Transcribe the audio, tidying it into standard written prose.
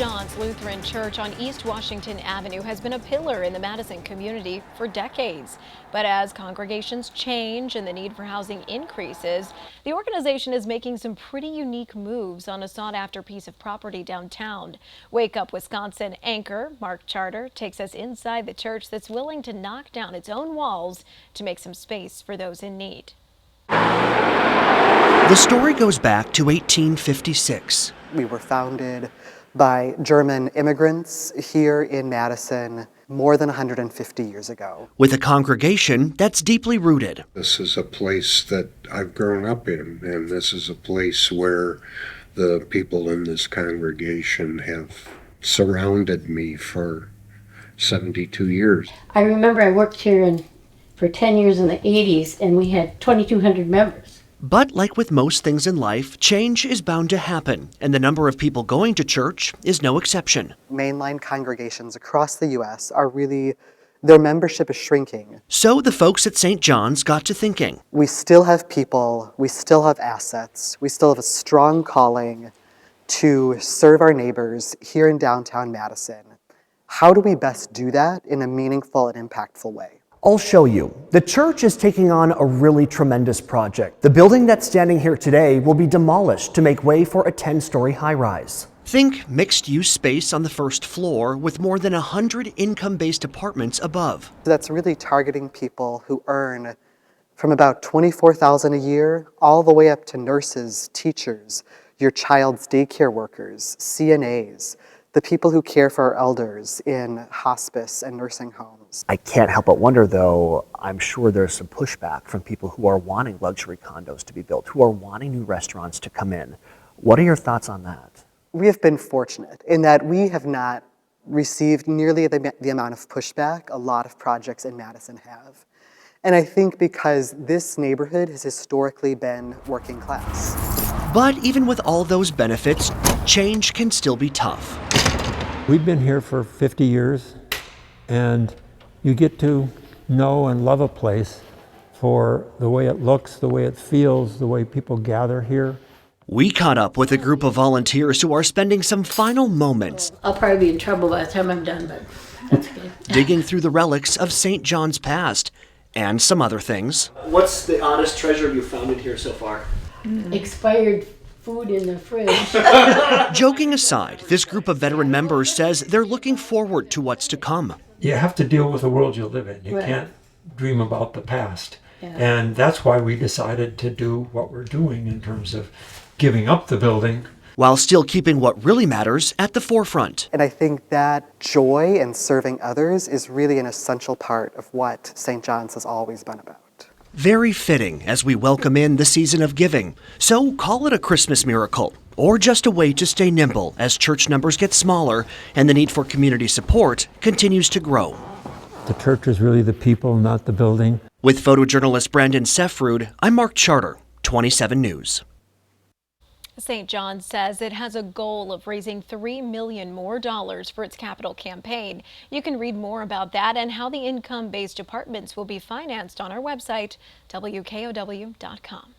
John's Lutheran Church on East Washington Avenue has been a pillar in the Madison community for decades. But as congregations change and the need for housing increases, the organization is making some pretty unique moves on a sought-after piece of property downtown. Wake Up Wisconsin anchor Mark Charter takes us inside the church that's willing to knock down its own walls to make some space for those in need. The story goes back to 1856. We were founded by German immigrants here in Madison more than 150 years ago. With a congregation that's deeply rooted. This is a place that I've grown up in, and this is a place where the people in this congregation have surrounded me for 72 years. I remember I worked here for 10 years in the 80s, and we had 2,200 members. But like with most things in life, change is bound to happen, and the number of people going to church is no exception. Mainline congregations across the U.S. their membership is shrinking. So the folks at St. John's got to thinking. We still have people, we still have assets, we still have a strong calling to serve our neighbors here in downtown Madison. How do we best do that in a meaningful and impactful way? I'll show you. The church is taking on a really tremendous project. The building that's standing here today will be demolished to make way for a 10-story high-rise. Think mixed-use space on the first floor with more than 100 income-based apartments above. That's really targeting people who earn from about $24,000 a year all the way up to nurses, teachers, your child's daycare workers, CNAs, the people who care for our elders in hospice and nursing homes. I can't help but wonder, though, I'm sure there's some pushback from people who are wanting luxury condos to be built, who are wanting new restaurants to come in. What are your thoughts on that? We have been fortunate in that we have not received nearly the amount of pushback a lot of projects in Madison have. And I think because this neighborhood has historically been working class. But even with all those benefits, change can still be tough. We've been here for 50 years, and you get to know and love a place for the way it looks, the way it feels, the way people gather here. We caught up with a group of volunteers who are spending some final moments. I'll probably be in trouble by the time I'm done, but that's good. Digging through the relics of St. John's past and some other things. What's the oddest treasure you've found in here so far? Expired food in the fridge. Joking aside, this group of veteran members says they're looking forward to what's to come. You have to deal with the world you live in. You Right. can't dream about the past. Yeah. And that's why we decided to do what we're doing in terms of giving up the building. While still keeping what really matters at the forefront. And I think that joy in serving others is really an essential part of what St. John's has always been about. Very fitting as we welcome in the season of giving. So call it a Christmas miracle, or just a way to stay nimble as church numbers get smaller and the need for community support continues to grow. The church is really the people, not the building. With photojournalist Brandon Sefrud, I'm Mark Charter, 27 News. St. John says it has a goal of raising $3 million more for its capital campaign. You can read more about that and how the income-based apartments will be financed on our website, WKOW.com.